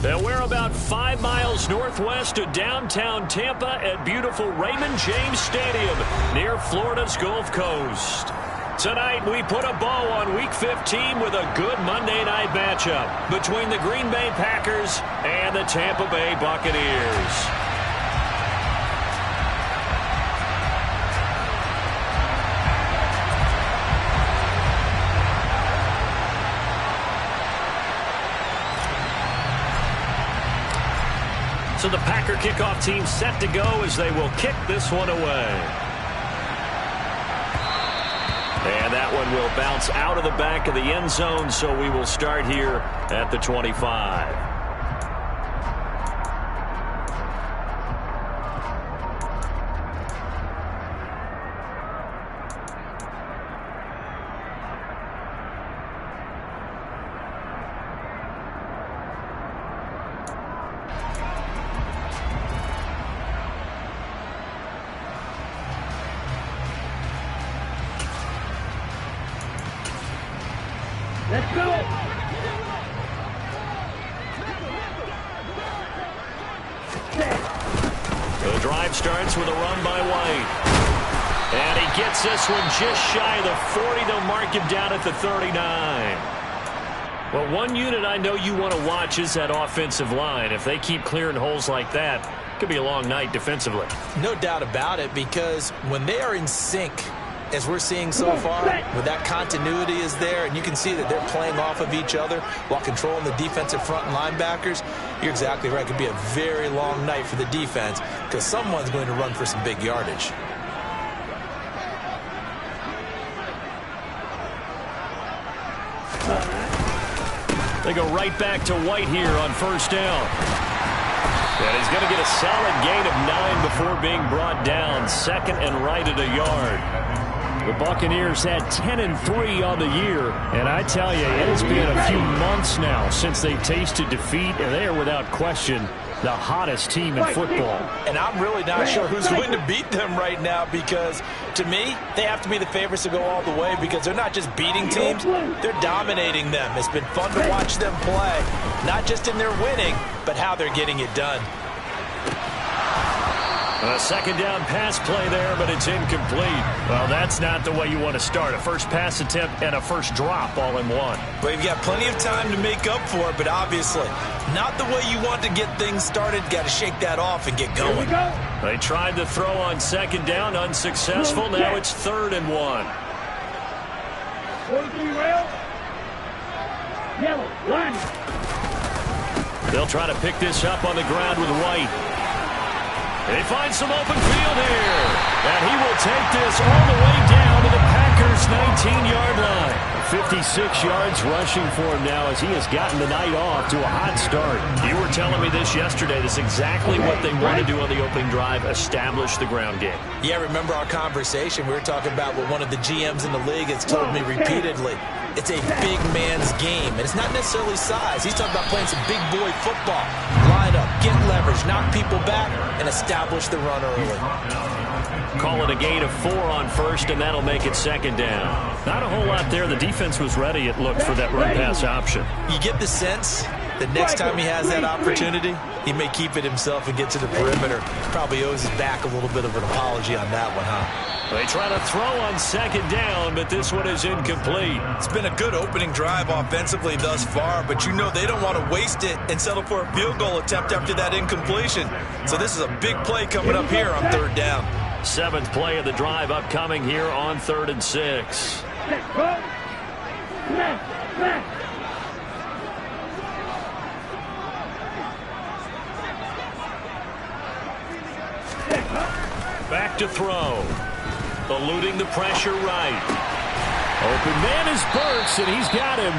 And we're about 5 miles northwest of downtown Tampa at beautiful Raymond James Stadium near Florida's Gulf Coast. Tonight, we put a bow on Week 15 with a good Monday night matchup between the Green Bay Packers and the Tampa Bay Buccaneers. So the Packer kickoff team set to go as they will kick this one away. And that one will bounce out of the back of the end zone, so we will start here at the 25. Let's go! The drive starts with a run by White. And he gets this one just shy of the 40. They'll mark him down at the 39. Well, one unit I know you want to watch is that offensive line. If they keep clearing holes like that, it could be a long night defensively. No doubt about it, because when they are in sync, as we're seeing so far, where that continuity is there, and you can see that they're playing off of each other while controlling the defensive front and linebackers, you're exactly right. It could be a very long night for the defense because someone's going to run for some big yardage. They go right back to White here on first down. And he's going to get a solid gain of 9 before being brought down. Second and right at a yard. The Buccaneers had 10-3 on the year, and I tell you, it has been a few months now since they've tasted defeat, and they are without question the hottest team in football. And I'm really not sure who's going to beat them right now, because to me, they have to be the favorites to go all the way, because they're not just beating teams, they're dominating them. It's been fun to watch them play, not just in their winning, but how they're getting it done. A second down pass play there, but it's incomplete. Well, that's not the way you want to start. A first pass attempt and a first drop all in one. Well, you've got plenty of time to make up for it, but obviously not the way you want to get things started. Got to shake that off and get going. They tried to throw on second down, unsuccessful. Now it's 3rd and 1. 43 rail. Yellow, line. They'll try to pick this up on the ground with White. They find some open field here. And he will take this all the way down to the Packers' 19-yard line. 56 yards rushing for him now as he has gotten the night off to a hot start. You were telling me this yesterday. This is exactly what they want to do on the opening drive, establish the ground game. Yeah, remember our conversation. We were talking about what one of the GMs in the league has told me repeatedly. It's a big man's game, and it's not necessarily size. He's talking about playing some big boy football. Line up, get leverage, knock people back, and establish the run early. Call it a gain of 4 on first, and that'll make it second down. Not a whole lot there. The defense was ready, it looked, for that run-pass option. You get the sense that next time he has that opportunity, he may keep it himself and get to the perimeter. Probably owes his back a little bit of an apology on that one, huh? They try to throw on second down, but this one is incomplete. It's been a good opening drive offensively thus far, but you know they don't want to waste it and settle for a field goal attempt after that incompletion. So this is a big play coming up here on 3rd down. 7th play of the drive upcoming here on 3rd and 6. Back to throw. Eluding the pressure right. Open man is Burks, and he's got him.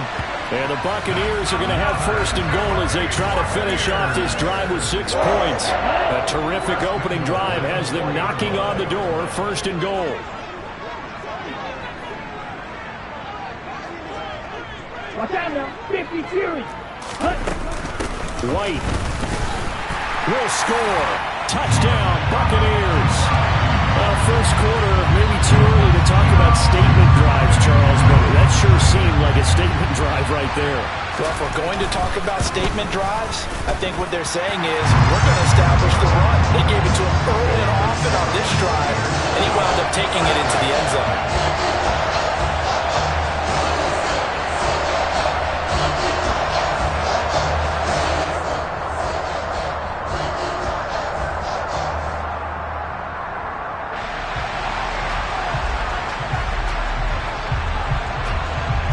And the Buccaneers are going to have 1st and goal as they try to finish off this drive with 6 points. A terrific opening drive has them knocking on the door. 1st and goal. Watch out now. 50 series. White will score. Touchdown, Buccaneers. Well, first quarter, maybe too early to talk about statement drives, Charles, but that sure seemed like a statement drive right there. Well, if we're going to talk about statement drives, I think what they're saying is we're going to establish the run. They gave it to him early and often on this drive, and he wound up taking it into the end zone.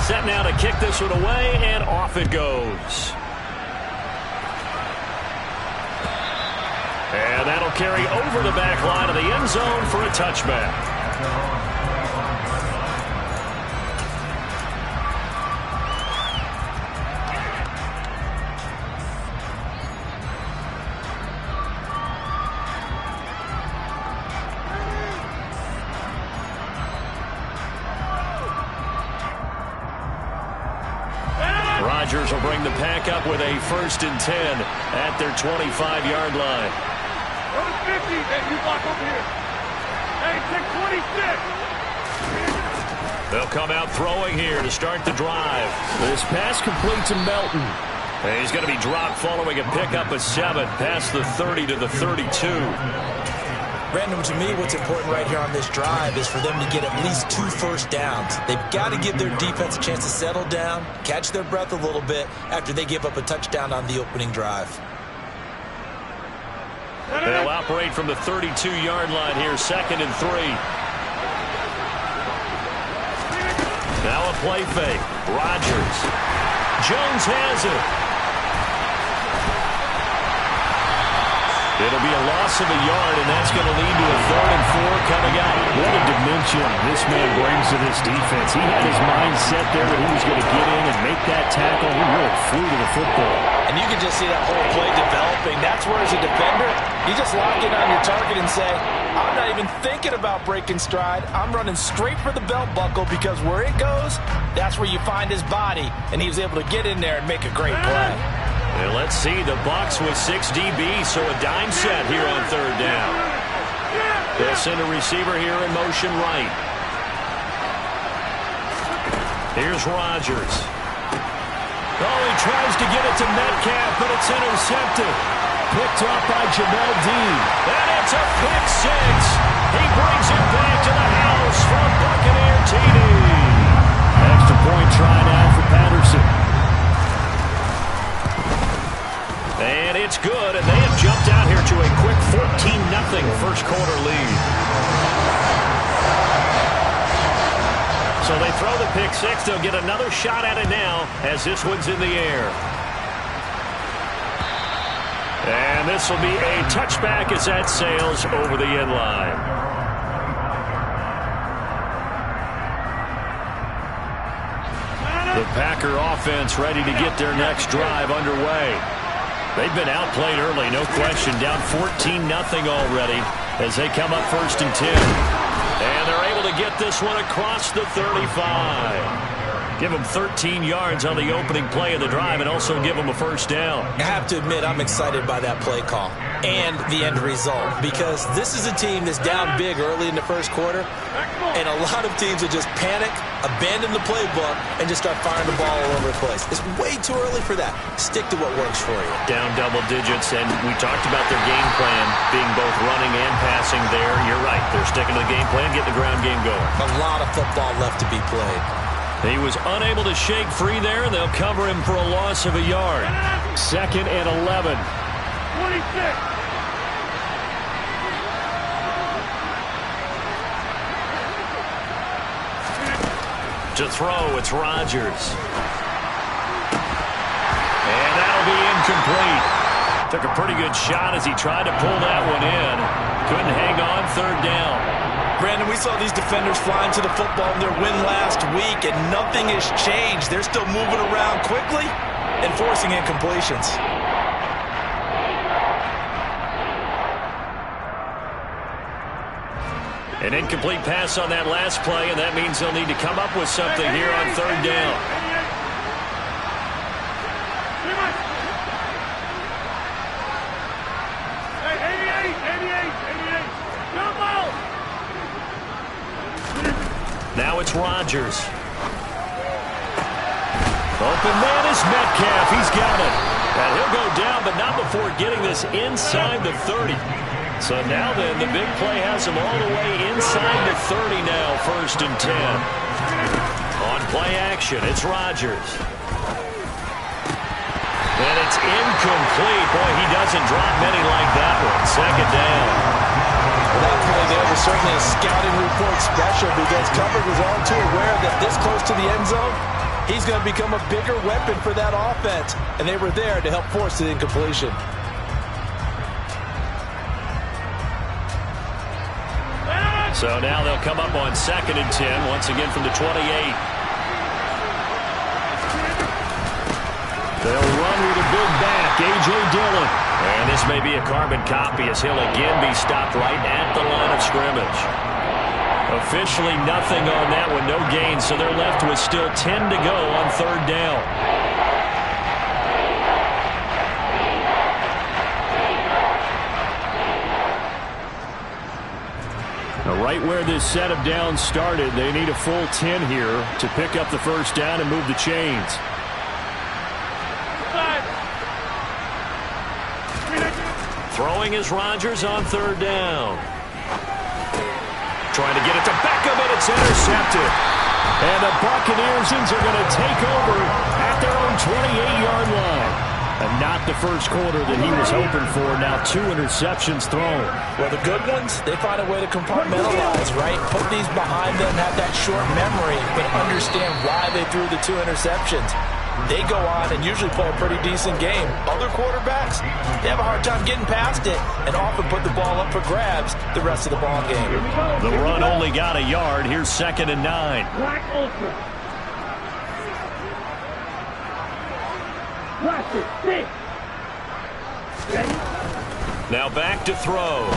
Set now to kick this one away, and off it goes. And that'll carry over the back line of the end zone for a touchback. Rodgers will bring the pack up with a 1st and 10 at their 25-yard line. Number 50, then you block over here. Hey, take 26. They'll come out throwing here to start the drive. This pass complete to Melton. And he's going to be dropped following a pickup of 7 past the 30 to the 32. Brandon, to me, what's important right here on this drive is for them to get at least 2 first downs. They've got to give their defense a chance to settle down, catch their breath a little bit after they give up a touchdown on the opening drive. They'll operate from the 32-yard line here, 2nd and 3. Now a play fake. Rodgers. Jones has it. It'll be a loss of a yard, and that's going to lead to a 3rd and 4 coming up. What a dimension this man brings to this defense. He had his mind set there that he was going to get in and make that tackle. He really flew to the football. And you can just see that whole play developing. That's where, as a defender, you just lock in on your target and say, I'm not even thinking about breaking stride. I'm running straight for the belt buckle, because where it goes, that's where you find his body. And he was able to get in there and make a great play. And let's see, the Bucs with 6 DBs, so a dime set here on 3rd down. They'll send a receiver here in motion right. Here's Rodgers. Oh, he tries to get it to Metcalf, but it's intercepted. Picked up by Jamel Dean. And it's a pick 6. He brings it back to the house from Buccaneer TD. Extra point try now for Patterson. And it's good, and they have jumped out here to a quick 14-0 first quarter lead. So they throw the pick 6. They'll get another shot at it now as this one's in the air. And this will be a touchback as that sails over the end line. The Packer offense ready to get their next drive underway. They've been outplayed early, no question. Down 14-0 already as they come up 1st and 10. And they're able to get this one across the 35. Give them 13 yards on the opening play of the drive and also give them a 1st down. I have to admit, I'm excited by that play call and the end result, because this is a team that's down big early in the first quarter, and a lot of teams will just panic, abandon the playbook, and just start firing the ball all over the place. It's way too early for that. Stick to what works for you. Down double digits, and we talked about their game plan being both running and passing there. You're right. They're sticking to the game plan, getting the ground game going. A lot of football left to be played. He was unable to shake free there, and they'll cover him for a loss of a yard. 2nd and 11. 26. To throw, it's Rodgers. And that'll be incomplete. Took a pretty good shot as he tried to pull that one in. Couldn't hang on, 3rd down. Brandon, we saw these defenders flying to the football in their win last week, and nothing has changed. They're still moving around quickly and forcing incompletions. An incomplete pass on that last play, and that means they'll need to come up with something here on 3rd down. It's Rodgers. Open man is Metcalf. He's got it. And he'll go down, but not before getting this inside the 30. So now then, the big play has him all the way inside the 30 now, 1st and 10. On play action, it's Rodgers. And it's incomplete. Boy, he doesn't drop many like that one. 2nd down. Well, that play there was certainly a scouting report special because coverage was all too aware that this close to the end zone, he's going to become a bigger weapon for that offense. And they were there to help force the incompletion. So now they'll come up on 2nd and 10, once again from the 28. They'll run with a big back, A.J. Dillon. And this may be a carbon copy as he'll again be stopped right at the line of scrimmage. Officially nothing on that one, no gain, so they're left with still 10 to go on 3rd down. Now, right where this set of downs started, they need a full 10 here to pick up the 1st down and move the chains. Throwing is Rodgers on 3rd down. Trying to get it to Beckham, and it's intercepted. And the Buccaneers are going to take over at their own 28-yard line. And not the first quarter that he was hoping for. Now 2 interceptions thrown. Well, the good ones, they find a way to compartmentalize, right? Put these behind them, have that short memory, but understand why they threw the 2 interceptions. They go on and usually play a pretty decent game. Other quarterbacks, they have a hard time getting past it and often put the ball up for grabs the rest of the ball game. The run only got a yard. Here's 2nd and 9. Black Ultra. Blast it. Stick. Now back to throw.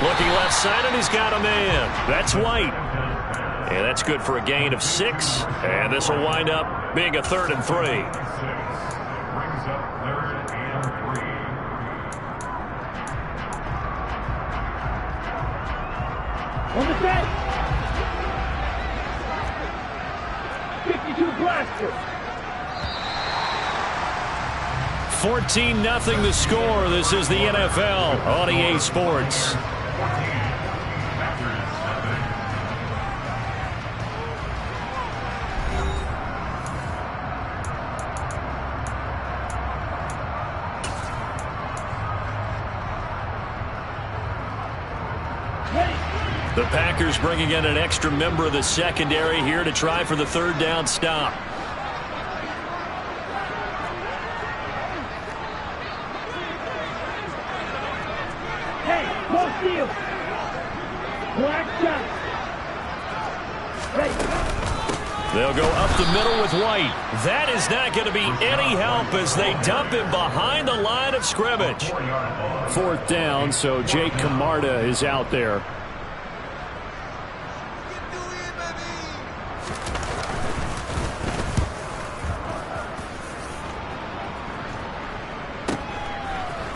Looking left side, and he's got a man. That's White. And that's good for a gain of 6. And this will wind up being a 3rd and 3. On the set. 52 blaster. 14-0 the score. This is the NFL on EA Sports. The Packers bringing in an extra member of the secondary here to try for the 3rd down stop. Hey, no steal. Black shot. Hey. They'll go up the middle with White. That is not going to be any help as they dump him behind the line of scrimmage. 4th down, so Jake Camarda is out there.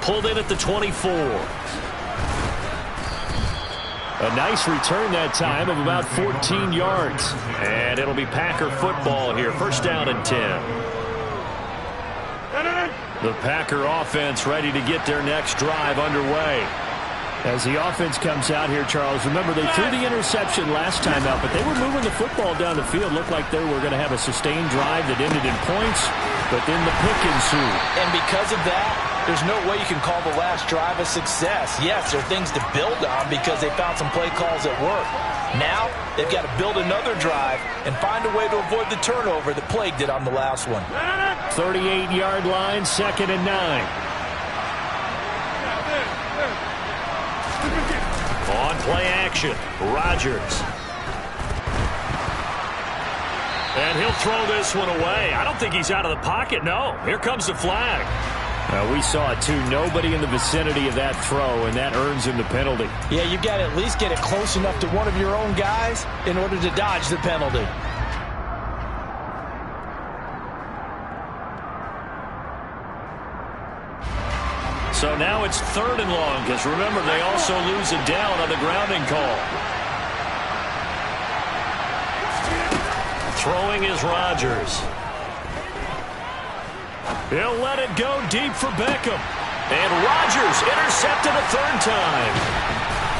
Pulled in at the 24. A nice return that time of about 14 yards. And it'll be Packer football here. 1st down and 10. The Packer offense ready to get their next drive underway. As the offense comes out here, Charles, remember they threw the interception last time out, but they were moving the football down the field. Looked like they were going to have a sustained drive that ended in points, but then the pick ensued. And because of that, there's no way you can call the last drive a success. Yes, there are things to build on because they found some play calls that work. Now, they've got to build another drive and find a way to avoid the turnover that plagued it on the last one. 38-yard line, 2nd and 9. On play action, Rodgers. And he'll throw this one away. I don't think he's out of the pocket, no. Here comes the flag. We saw it too. Nobody in the vicinity of that throw, and that earns him the penalty. Yeah, you've got to at least get it close enough to one of your own guys in order to dodge the penalty. So now it's 3rd and long, because remember, they also lose a down on the grounding call. Throwing is Rodgers. He'll let it go deep for Beckham. And Rodgers intercepted a third time.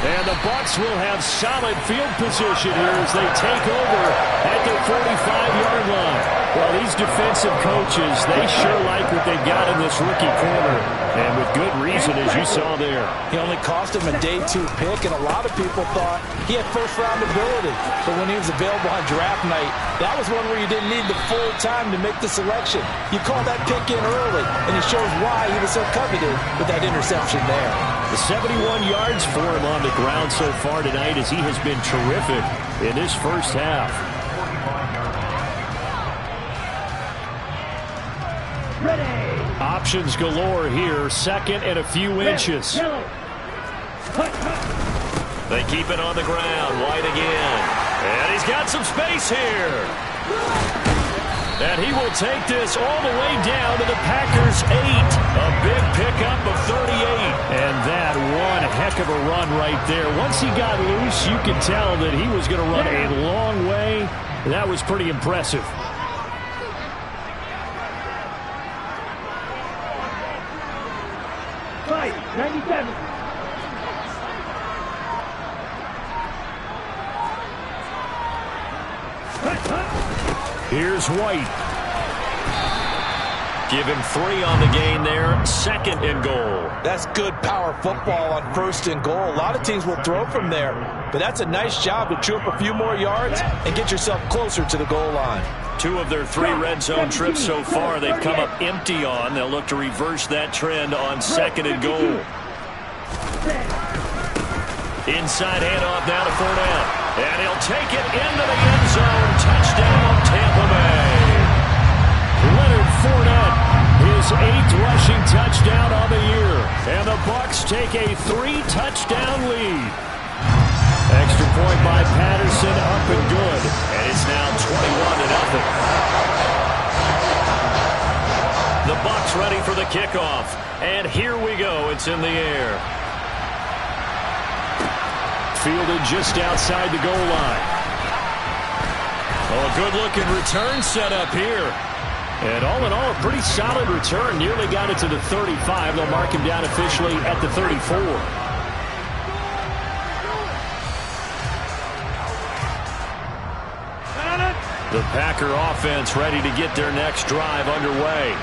And the Bucs will have solid field position here as they take over at their 45-yard line. Well, these defensive coaches, they sure like what they've got in this rookie corner. And with good reason, as you saw there. He only cost him a day 2 pick, and a lot of people thought he had first-round ability. But when he was available on draft night, that was one where you didn't need the full time to make the selection. You call that pick in early, and it shows why he was so coveted with that interception there. The 71 yards for him on the ground so far tonight as he has been terrific in this first half. Options galore here. Second and a few inches. They keep it on the ground. White again. And he's got some space here. And he will take this all the way down to the Packers' 8. A big pickup of 38. And that one heck of a run right there. Once he got loose, you could tell that he was going to run a long way. That was pretty impressive. Fight, 97. Here's White. Give him 3 on the gain there. Second and goal. That's good power football on first and goal. A lot of teams will throw from there, but that's a nice job to chew up a few more yards and get yourself closer to the goal line. 2 of their 3 red zone trips so far they've come up empty on. They'll look to reverse that trend on second and goal. Inside handoff now to Fournette. And he'll take it into the end zone. Touchdown, Tampa Bay. Leonard Fournette, his 8th rushing touchdown on the year. And the Bucs take a 3-touchdown lead. Extra point by Patterson, up and good. And it's now 21-0. The Bucs ready for the kickoff. And here we go. It's in the air. Fielded just outside the goal line. Oh, a good-looking return set up here. And all in all, a pretty solid return. Nearly got it to the 35. They'll mark him down officially at the 34. The Packer offense ready to get their next drive underway.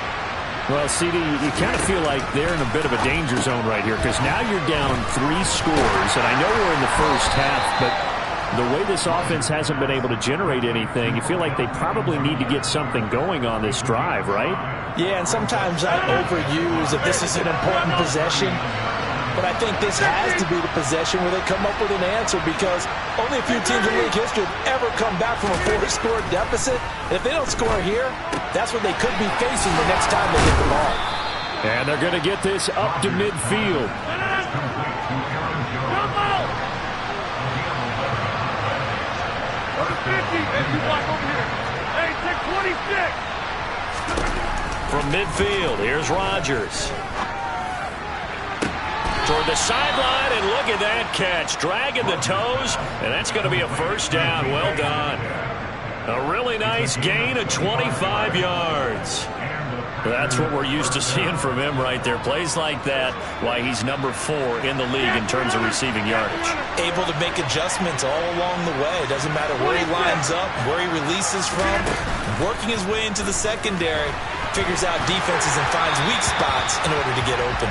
Well, CD, you kind of feel like they're in a bit of a danger zone right here because now you're down 3 scores, and I know we're in the first half, but the way this offense hasn't been able to generate anything, you feel like they probably need to get something going on this drive, right? Yeah, and sometimes I overuse that this is an important possession, but I think this has to be the possession where they come up with an answer because only a few teams in league history have ever come back from a 4-score deficit. And if they don't score here, that's what they could be facing the next time they get the ball. And they're going to get this up to midfield. Number 50, and you block over here. Hey, take 26. From midfield, here's Rodgers. Toward the sideline, and look at that catch. Dragging the toes, and that's going to be a first down. Well done. A really nice gain of 25 yards. That's what we're used to seeing from him right there. Plays like that, why he's number 4 in the league in terms of receiving yardage. Able to make adjustments all along the way. Doesn't matter where he lines up, where he releases from. Working his way into the secondary. Figures out defenses and finds weak spots in order to get open.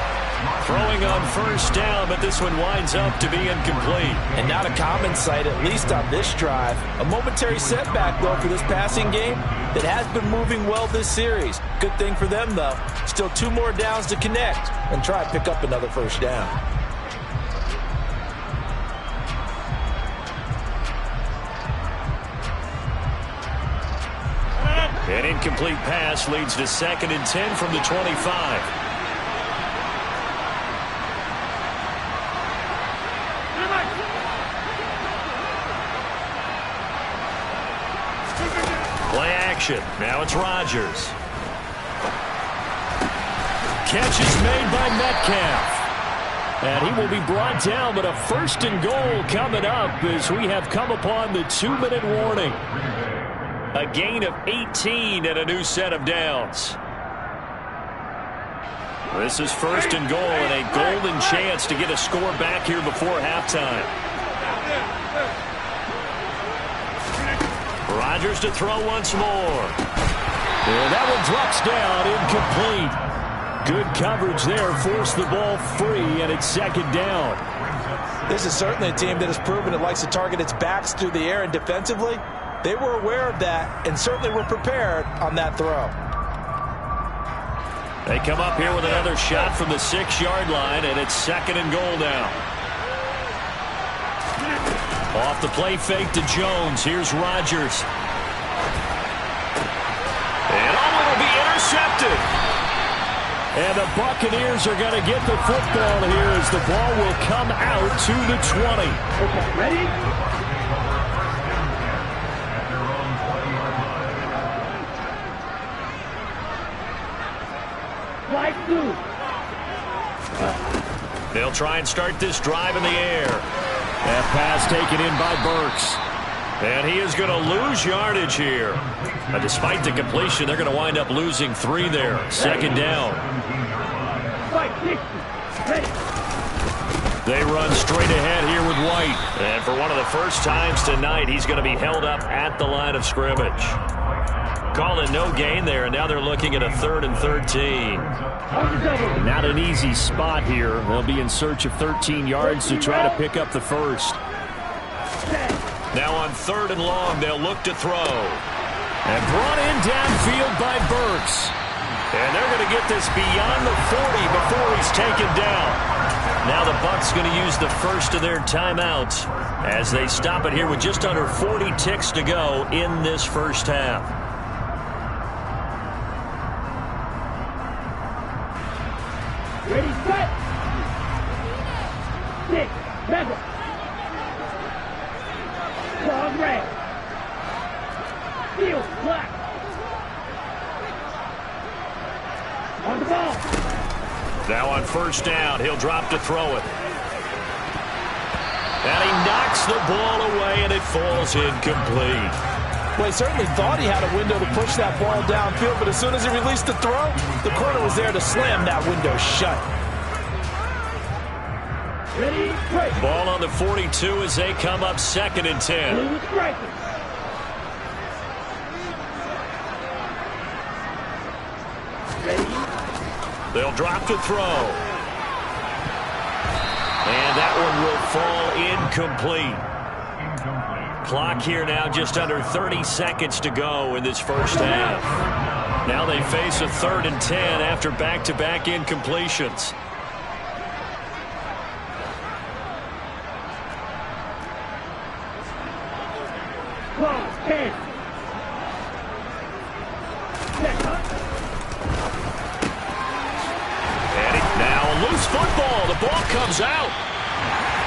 Throwing on first down, but this one winds up to be incomplete. And not a common sight, at least on this drive. A momentary setback, though, for this passing game that has been moving well this series. Good thing for them, though. Still 2 more downs to connect and try to pick up another first down. An incomplete pass leads to 2nd and 10 from the 25. Play action. Now it's Rodgers. Catch is made by Metcalf. And he will be brought down, but a 1st and goal coming up as we have come upon the 2-minute warning. A gain of 18 and a new set of downs. This is first and goal and a golden chance to get a score back here before halftime. Rodgers to throw once more. And that one drops down, incomplete. Good coverage there, forced the ball free, and it's second down. This is certainly a team that has proven it likes to target its backs through the air and defensively. They were aware of that and certainly were prepared on that throw. They come up here with another shot from the 6-yard line, and it's second and goal now. Off the play fake to Jones. Here's Rodgers. And it'll be intercepted. And the Buccaneers are going to get the football here as the ball will come out to the 20. Okay, ready? Right through. They'll try and start this drive in the air. That pass taken in by Burks. And he is going to lose yardage here. But despite the completion, they're going to wind up losing 3 there. Second down. They run straight ahead here with White. And for one of the first times tonight, he's going to be held up at the line of scrimmage. Call it no gain there, and now they're looking at a 3rd and 13. Not an easy spot here. They'll be in search of 13 yards to try to pick up the first. Now on 3rd and long, they'll look to throw. And brought in downfield by Burks. And they're going to get this beyond the 40 before he's taken down. Now the Bucs going to use the first of their timeouts as they stop it here with just under 40 ticks to go in this first half. Ready, set. 6, 7. Ball red. Field black. On the ball. Now on first down, he'll drop to throw it. And he knocks the ball away, and it falls incomplete. Well, he certainly thought he had a window to push that ball downfield, but as soon as he released the throw, the corner was there to slam that window shut. Ready, break. Ball on the 42 as they come up 2nd and 10. Blue striker. Ready. They'll drop to throw. And that one will fall incomplete. Clock here now just under 30 seconds to go in this first half. Now they face a 3rd and 10 after back-to-back incompletions. Ball 10. And now a loose football. The ball comes out.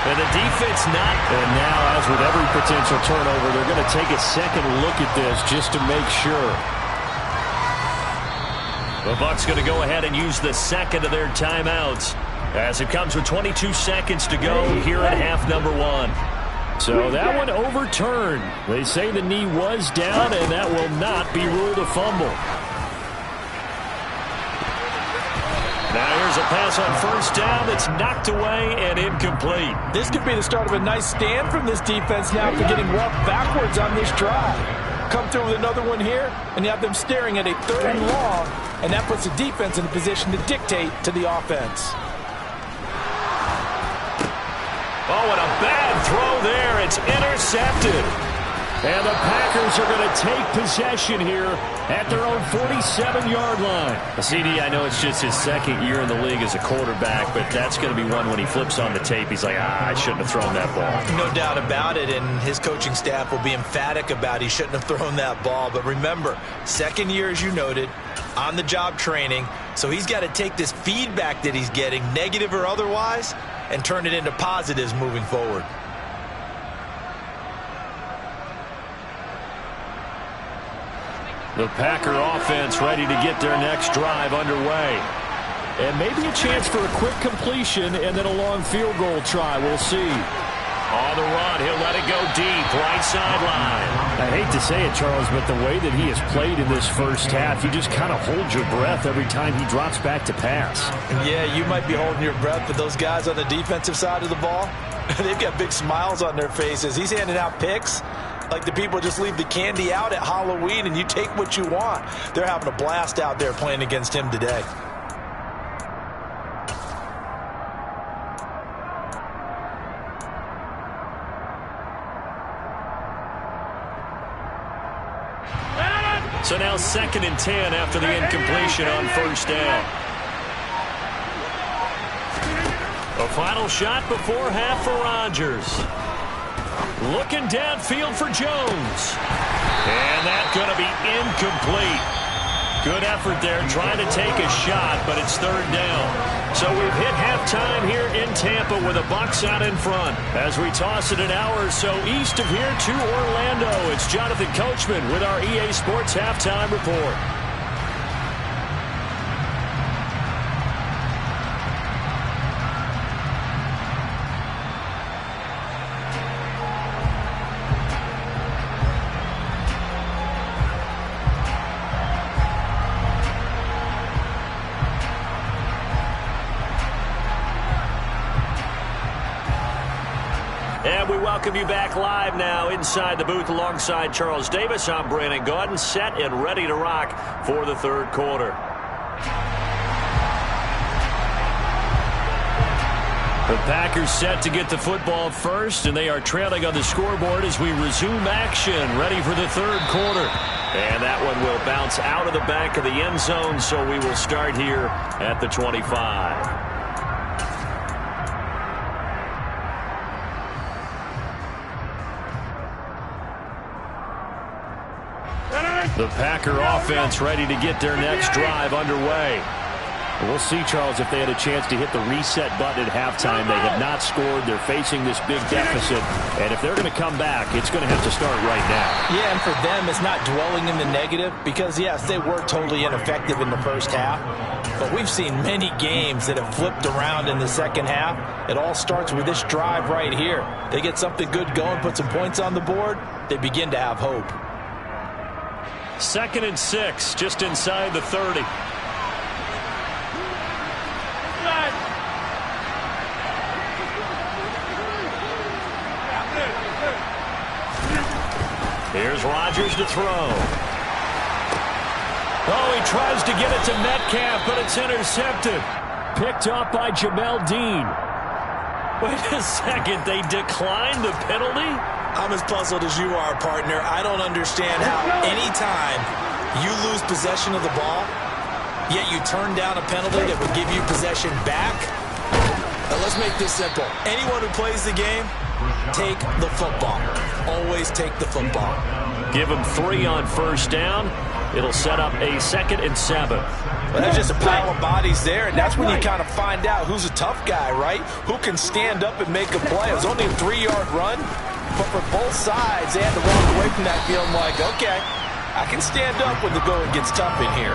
And the defense not. And now, as with every potential turnover, they're going to take a second look at this just to make sure. The Bucs going to go ahead and use the second of their timeouts as it comes with 22 seconds to go here in half number 1. So that one overturned. They say the knee was down, and that will not be ruled a fumble. Now here's a pass on first down that's knocked away and incomplete. This could be the start of a nice stand from this defense now for getting roughed backwards on this drive. Come through with another one here, and you have them staring at a 3rd and long, and that puts the defense in a position to dictate to the offense. Oh, and a bad throw there. It's intercepted. And the Packers are going to take possession here at their own 47-yard line. CD, I know it's just his 2nd year in the league as a quarterback, but that's going to be one when he flips on the tape. He's like, I shouldn't have thrown that ball. No doubt about it, and his coaching staff will be emphatic about he shouldn't have thrown that ball. But remember, 2nd year, as you noted, on-the-job training, so he's got to take this feedback that he's getting, negative or otherwise, and turn it into positives moving forward. The Packer offense ready to get their next drive underway. And maybe a chance for a quick completion and then a long field goal try. We'll see. On the run, he'll let it go deep, right sideline. I hate to say it, Charles, but the way that he has played in this first half, you just kind of hold your breath every time he drops back to pass. Yeah, you might be holding your breath, but those guys on the defensive side of the ball, they've got big smiles on their faces. He's handing out picks like the people just leave the candy out at Halloween and you take what you want. They're having a blast out there playing against him today. So now 2nd and 10 after the incompletion on first down. A final shot before half for Rodgers. Looking downfield for Jones. And that's going to be incomplete. Good effort there trying to take a shot, but it's 3rd down. So we've hit halftime here in Tampa with the Bucs out in front. As we toss it an hour or so east of here to Orlando, it's Jonathan Coachman with our EA Sports Halftime Report. And we welcome you back live now inside the booth alongside Charles Davis. I'm Brandon Gaudin, set and ready to rock for the 3rd quarter. The Packers set to get the football first, and they are trailing on the scoreboard as we resume action, ready for the 3rd quarter. And that one will bounce out of the back of the end zone, so we will start here at the 25. The Packer offense ready to get their next drive underway. We'll see, Charles, if they had a chance to hit the reset button at halftime. They have not scored. They're facing this big deficit. And if they're going to come back, it's going to have to start right now. Yeah, and for them, it's not dwelling in the negative because, yes, they were totally ineffective in the first half. But we've seen many games that have flipped around in the second half. It all starts with this drive right here. They get something good going, put some points on the board, they begin to have hope. 2nd and 6, just inside the 30. Here's Rodgers to throw. Oh, he tries to get it to Metcalf, but it's intercepted. Picked up by Jamel Dean. Wait a second, they declined the penalty? I'm as puzzled as you are, partner. I don't understand how anytime you lose possession of the ball, yet you turn down a penalty that would give you possession back. Now let's make this simple. Anyone who plays the game, take the football. Always take the football. Give them 3 on first down. It'll set up a 2nd and 7. Well, there's just a pile of bodies there, and that's when you kind of find out who's a tough guy, right? Who can stand up and make a play. It was only a 3-yard run. But for both sides, they had to walk away from that feeling like, okay, I can stand up when the going gets tough in here.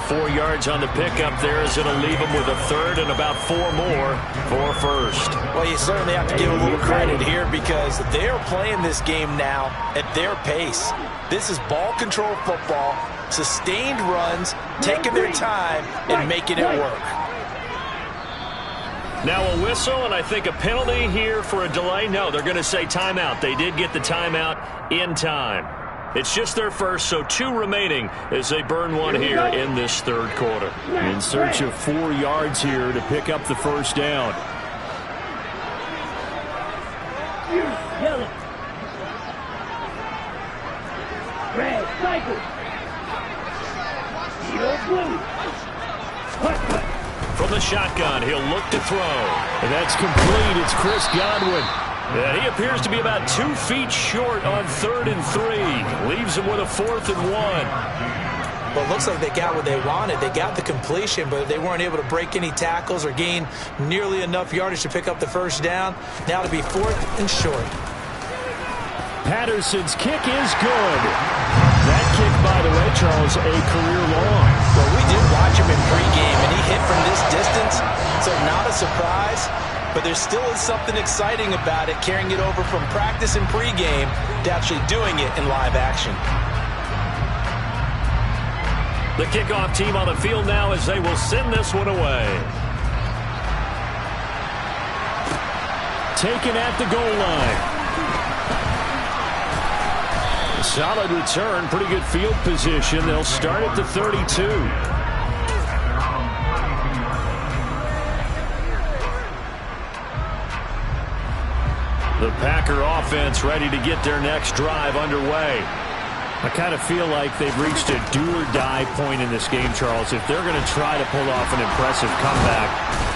4 yards on the pickup there as it'll leave them with a 3rd and about 4 more for first. Well, you certainly have to give a little credit here because they're playing this game now at their pace. This is ball control football, sustained runs, taking their time and making it work. Now a whistle, and I think a penalty here for a delay. No, they're going to say timeout. They did get the timeout in time. It's just their first, so 2 remaining as they burn one here in this 3rd quarter. In search of 4 yards here to pick up the first down. Yellow. Red, cycle. Yellow, blue. From the shotgun, he'll look to throw. And that's complete. It's Chris Godwin. And he appears to be about 2 feet short on 3rd and 3. Leaves him with a 4th and 1. Well, it looks like they got what they wanted. They got the completion, but they weren't able to break any tackles or gain nearly enough yardage to pick up the first down. Now to be 4th and short. Patterson's kick is good. That kick, by the way, Charles, a career long. Well, we did watch him in pregame, and he hit from this distance, so not a surprise. but there still is something exciting about it, carrying it over from practice and pregame to actually doing it in live action. The kickoff team on the field now as they will send this one away. Taken at the goal line. Solid return, pretty good field position. They'll start at the 32. The Packer offense ready to get their next drive underway. I kind of feel like they've reached a do-or-die point in this game, Charles. If they're going to try to pull off an impressive comeback,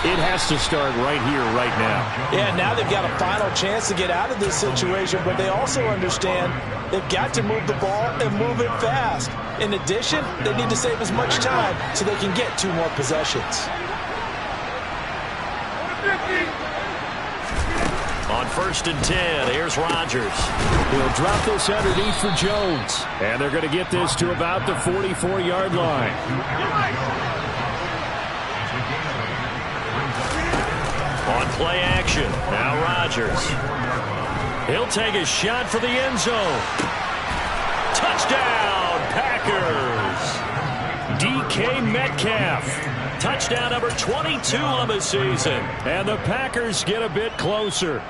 it has to start right here, right now. Yeah, now they've got a final chance to get out of this situation, but they also understand they've got to move the ball and move it fast. In addition, they need to save as much time so they can get 2 more possessions. On 1st and 10, here's Rodgers. He'll drop this underneath for Jones. And they're going to get this to about the 44-yard line. On play action, now Rodgers. He'll take a shot for the end zone. Touchdown, Packers. DK Metcalf. Touchdown number 22 on the season. And the Packers get a bit closer.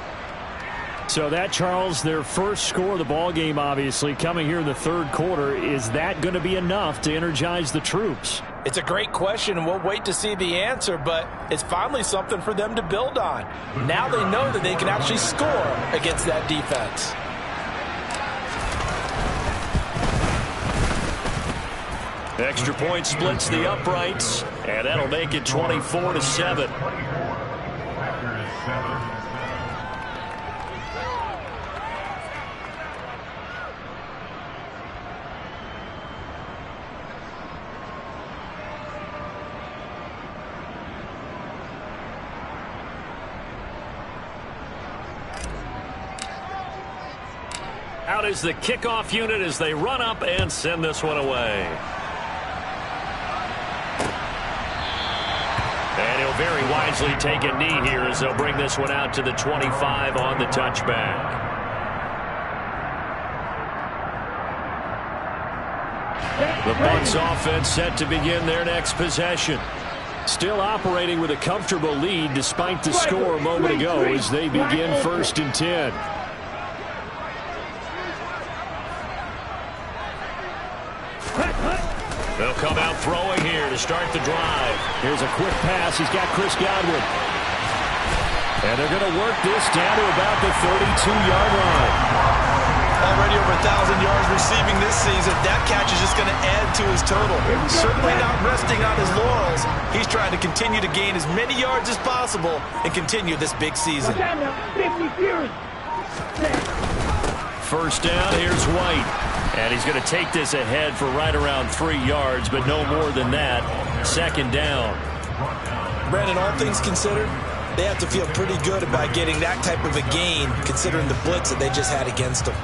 So that, Charles, their first score of the ball game, obviously, coming here in the 3rd quarter. Is that going to be enough to energize the troops? It's a great question, and we'll wait to see the answer, but it's finally something for them to build on. Now they know that they can actually score against that defense. Extra point splits the uprights, and that'll make it 24-7. Out is the kickoff unit as they run up and send this one away. And he'll very wisely take a knee here as they'll bring this one out to the 25 on the touchback. The Bucs offense set to begin their next possession. Still operating with a comfortable lead despite the score a moment ago as they begin 1st and 10. They'll come out throwing here to start the drive. Here's a quick pass. He's got Chris Godwin. And they're going to work this down to about the 32-yard line. Already over 1,000 yards receiving this season. That catch is just going to add to his total. Certainly not resting on his laurels. He's trying to continue to gain as many yards as possible and continue this big season. 1st down, here's White. And he's going to take this ahead for right around 3 yards, but no more than that. 2nd down. Brandon, all things considered, they have to feel pretty good about getting that type of a gain, considering the blitz that they just had against them.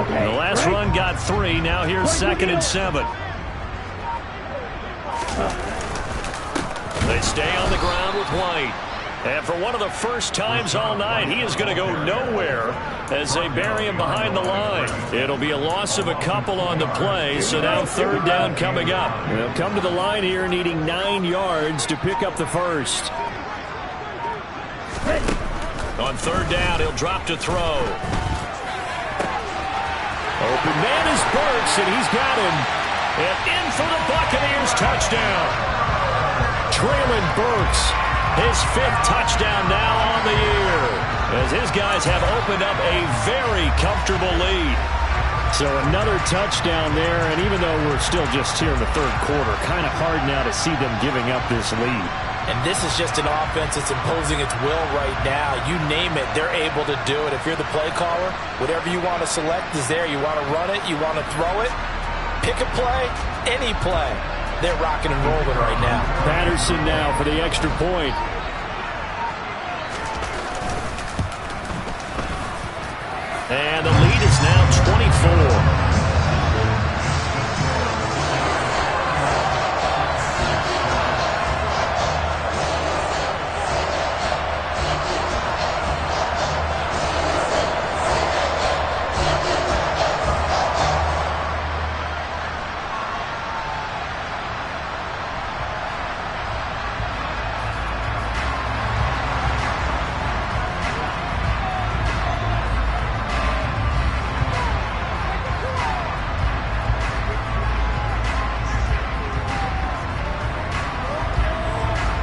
The last run got 3. Now here's 2nd and 7. They stay on the ground with White. And for one of the first times all night, he is going to go nowhere as they bury him behind the line. It'll be a loss of a couple on the play, so now 3rd down coming up. They'll come to the line here needing 9 yards to pick up the first. On 3rd down, he'll drop to throw. Open man is Burks, and he's got him. And in for the Buccaneers touchdown. Traylon Burks. His 5th touchdown now on the year, as his guys have opened up a very comfortable lead. So another touchdown there, and even though we're still just here in the 3rd quarter, kind of hard now to see them giving up this lead. And this is just an offense that's imposing its will right now. You name it, they're able to do it. If you're the play caller, whatever you want to select is there. You want to run it, you want to throw it. Pick a play, any play. They're rocking and rolling right now. Patterson now for the extra point. And the lead is now 24.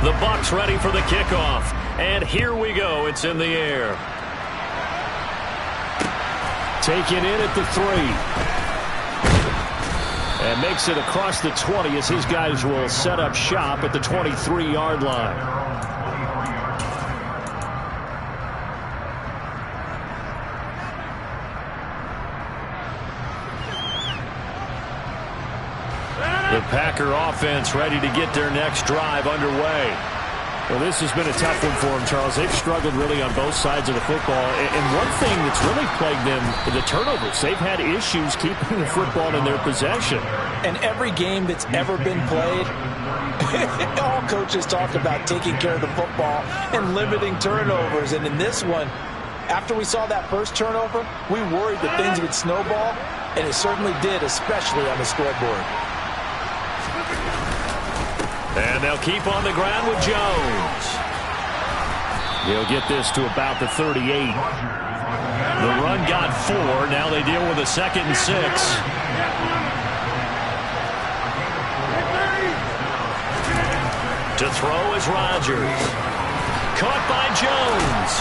The Bucs ready for the kickoff. And here we go. It's in the air. Taken in at the 3. And makes it across the 20 as his guys will set up shop at the 23-yard line. The Packer offense ready to get their next drive underway. Well, this has been a tough one for them, Charles. They've struggled really on both sides of the football. And one thing that's really plagued them, the turnovers. They've had issues keeping the football in their possession. And every game that's ever been played, all coaches talk about taking care of the football and limiting turnovers. And in this one, after we saw that first turnover, we worried that things would snowball, and it certainly did, especially on the scoreboard. And they'll keep on the ground with Jones. He'll get this to about the 38. The run got 4. Now they deal with a 2nd and 6. To throw is Rodgers. Caught by Jones.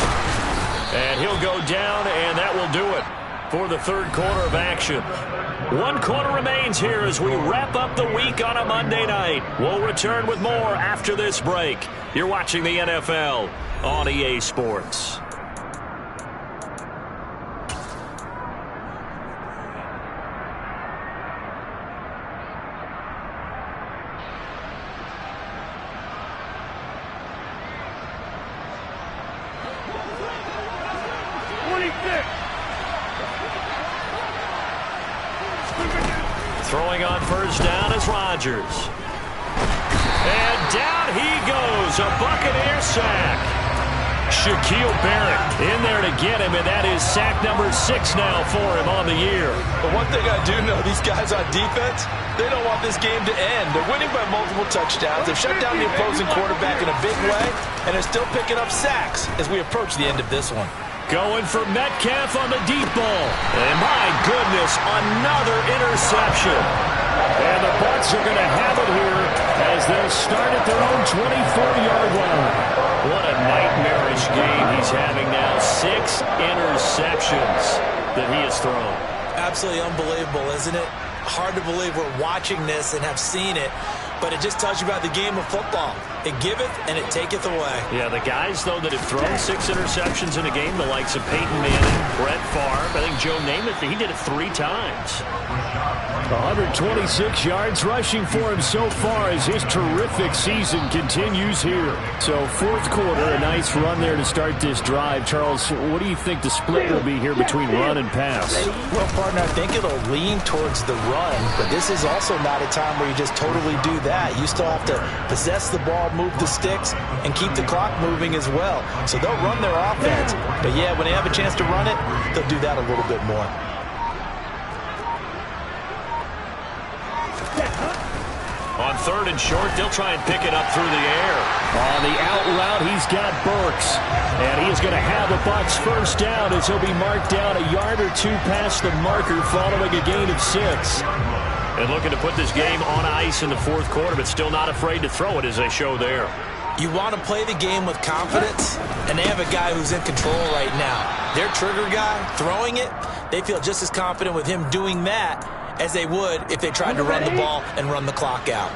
And he'll go down, and that will do it for the third quarter of action. 1 quarter remains here as we wrap up the week on a Monday night. We'll return with more after this break. You're watching the NFL on EA Sports. Throwing on first down is Rodgers. And down he goes. A Buccaneer sack. Shaquille Barrett in there to get him, and that is sack number 6 now for him on the year. But one thing I do know, these guys on defense, they don't want this game to end. They're winning by multiple touchdowns. They've shut down the opposing quarterback in a big way, and they're still picking up sacks as we approach the end of this one. Going for Metcalf on the deep ball. And my goodness, another interception. And the Bucs are going to have it here as they'll start at their own 24-yard line. What a nightmarish game he's having now. 6 interceptions that he has thrown. Absolutely unbelievable, isn't it? Hard to believe we're watching this and have seen it, but it just tells you about the game of football. It giveth and it taketh away. Yeah, the guys, though, that have thrown 6 interceptions in a game, the likes of Peyton Manning, Brett Favre, I think Joe Namath, he did it 3 times. 126 yards rushing for him so far as his terrific season continues here. So fourth quarter, a nice run there to start this drive. Charles, what do you think the split will be here between run and pass? Well, partner, I think it'll lean towards the run, but this is also not a time where you just totally do that. You still have to possess the ball, move the sticks, and keep the clock moving as well. So they'll run their offense, but yeah, when they have a chance to run it, they'll do that a little bit more. On 3rd and short, they'll try and pick it up through the air. On the out route, he's got Burks. And he's going to have the Bucs first down as he'll be marked down a yard or 2 past the marker following a gain of 6. And looking to put this game on ice in the fourth quarter, but still not afraid to throw it as they show there. You want to play the game with confidence, and they have a guy who's in control right now. Their trigger guy, throwing it, they feel just as confident with him doing that as they would if they tried to run the ball and run the clock out.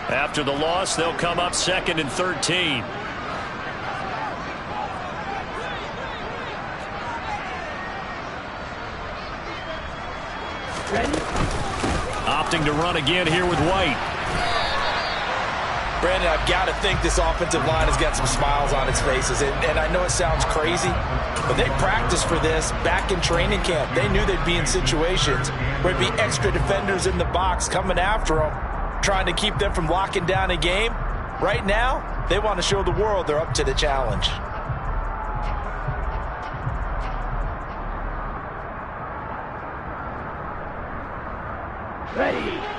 After the loss, they'll come up 2nd and 13. Opting to run again here with White. Brandon, I've got to think this offensive line has got some smiles on its faces. And I know it sounds crazy, but they practiced for this back in training camp. They knew they'd be in situations where there'd be extra defenders in the box coming after them, trying to keep them from locking down a game. Right now, they want to show the world they're up to the challenge.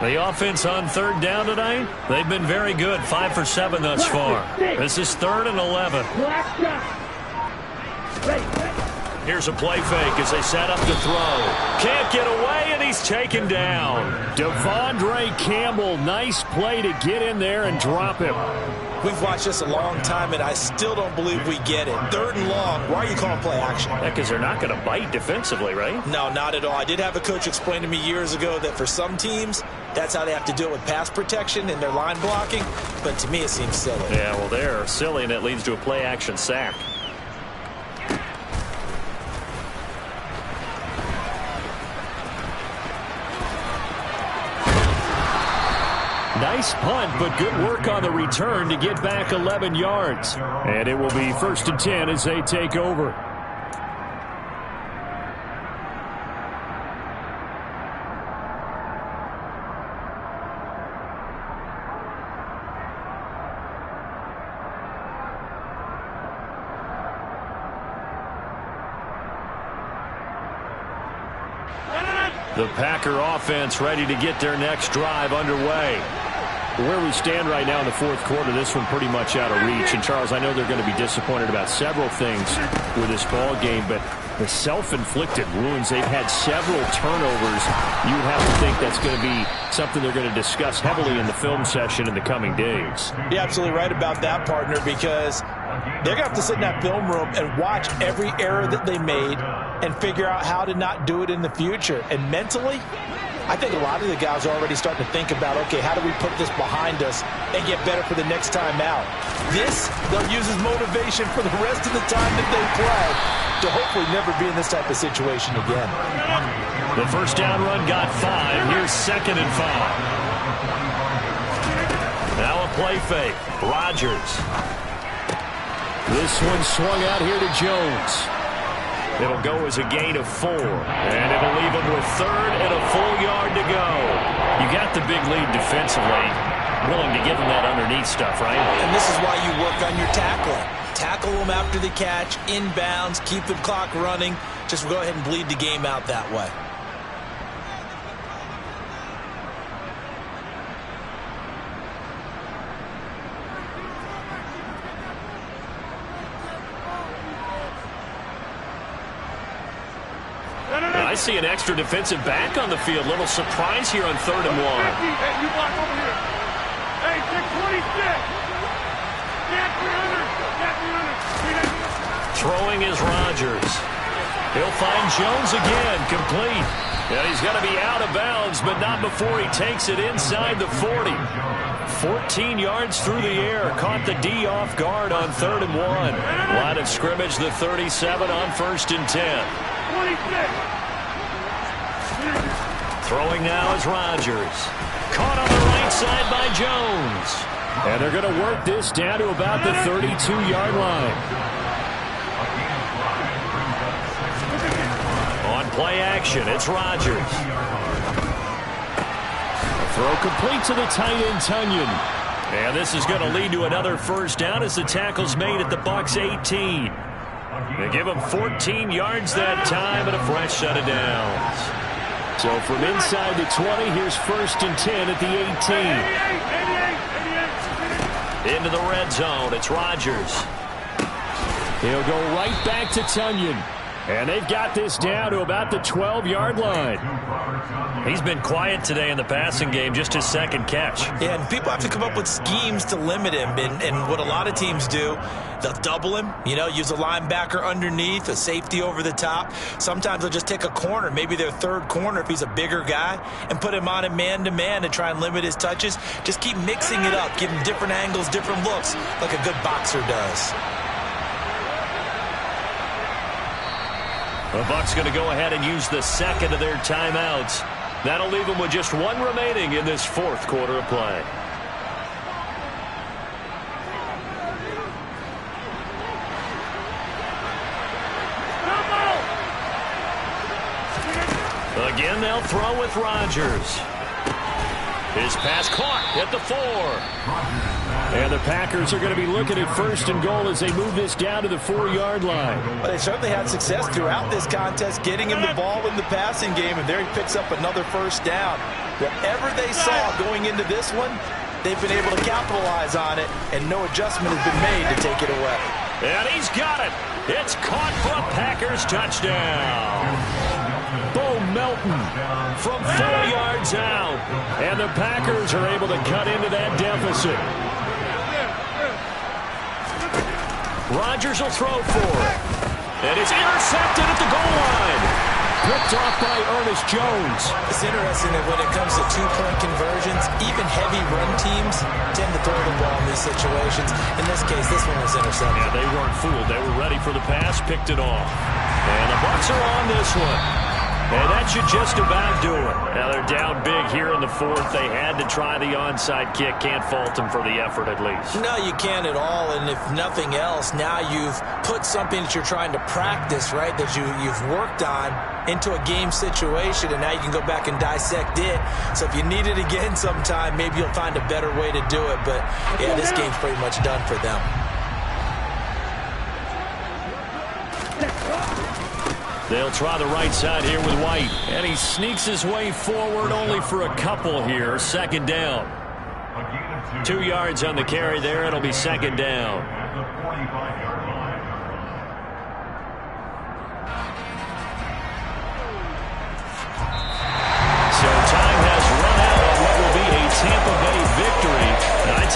The offense on third down tonight, they've been very good, 5 for 7 thus far. This is 3rd and 11. Here's a play fake as they set up to throw. Can't get away, and he's taken down. Devondre Campbell, nice play to get in there and drop him. We've watched this a long time, and I still don't believe we get it. 3rd and long, why are you calling play action? Yeah, because they're not going to bite defensively, right? No, not at all. I did have a coach explain to me years ago that for some teams, that's how they have to deal with pass protection and their line blocking. But to me, it seems silly. Yeah, well, they're silly, and it leads to a play action sack. Nice punt, but good work on the return to get back 11 yards. And it will be 1st and 10 as they take over. The Packer offense ready to get their next drive underway. Where we stand right now in the 4th quarter, this one pretty much out of reach. And, Charles, I know they're going to be disappointed about several things with this ball game, but the self-inflicted wounds, they've had several turnovers. You would have to think that's going to be something they're going to discuss heavily in the film session in the coming days. You're absolutely right about that, partner, because they're going to have to sit in that film room and watch every error that they made and figure out how to not do it in the future. And mentally, I think a lot of the guys are already starting to think about, okay, how do we put this behind us and get better for the next time out? This, they'll use as motivation for the rest of the time that they play to hopefully never be in this type of situation again. The first down run got 5. Here's 2nd and 5. Now a play fake. Rodgers. This one swung out here to Jones. It'll go as a gain of 4. And it'll leave him with 3rd and a full yard to go. You got the big lead defensively. Willing to give him that underneath stuff, right? And this is why you work on your tackling. Tackle them after the catch, inbounds, keep the clock running. Just go ahead and bleed the game out that way. I see an extra defensive back on the field. Little surprise here on 3rd and 1. Hey, you block over here. Hey, 626. Stand 300. Stand 300. Throwing is Rodgers. He'll find Jones again, complete. Yeah, he's going to be out of bounds, but not before he takes it inside the 40. 14 yards through the air. Caught the D off guard on 3rd and 1. Line of scrimmage, the 37 on 1st and 10. 26. Throwing now is Rodgers. Caught on the right side by Jones. And they're going to work this down to about the 32-yard line. On play action, it's Rodgers. Throw complete to the tight end, Tunyon. And this is going to lead to another first down as the tackle's made at the Bucs 18. They give him 14 yards that time and a fresh set of downs. So from inside the 20, here's 1st and 10 at the 18. Into the red zone, it's Rodgers. He'll go right back to Tunyon. And they've got this down to about the 12-yard line. He's been quiet today in the passing game, just his 2nd catch. Yeah, and people have to come up with schemes to limit him. And what a lot of teams do, they'll double him, use a linebacker underneath, a safety over the top. Sometimes they'll just take a corner, maybe their 3rd corner if he's a bigger guy, and put him on a man-to-man to try and limit his touches. Just keep mixing it up, give him different angles, different looks, like a good boxer does. The Bucs going to go ahead and use the 2nd of their timeouts. That'll leave them with just one remaining in this fourth quarter of play. Again, they'll throw with Rodgers. His pass caught at the 4. And the Packers are going to be looking at first and goal as they move this down to the 4-yard line. Well, they certainly had success throughout this contest getting him the ball in the passing game, and there he picks up another first down. Whatever they saw going into this one, they've been able to capitalize on it, and no adjustment has been made to take it away. And he's got it. It's caught for a Packers touchdown. Bo Melton from 4 yards out. And the Packers are able to cut into that deficit. Rodgers will throw for it. And it's intercepted at the goal line. Picked off by Ernest Jones. It's interesting that when it comes to two-point conversions, even heavy run teams tend to throw the ball in these situations. In this case, this one was intercepted. Yeah, they weren't fooled. They were ready for the pass, picked it off. And the Bucs are on this one. And that should just about do it. Now they're down big here in the fourth. They had to try the onside kick. Can't fault them for the effort at least. No, you can't at all. And if nothing else, now you've put something that you're trying to practice, right, that you've worked on into a game situation, and now you can go back and dissect it. So if you need it again sometime, maybe you'll find a better way to do it. But, yeah, this game's pretty much done for them. They'll try the right side here with White. And he sneaks his way forward only for a couple here. Second down. 2 yards on the carry there. It'll be second down.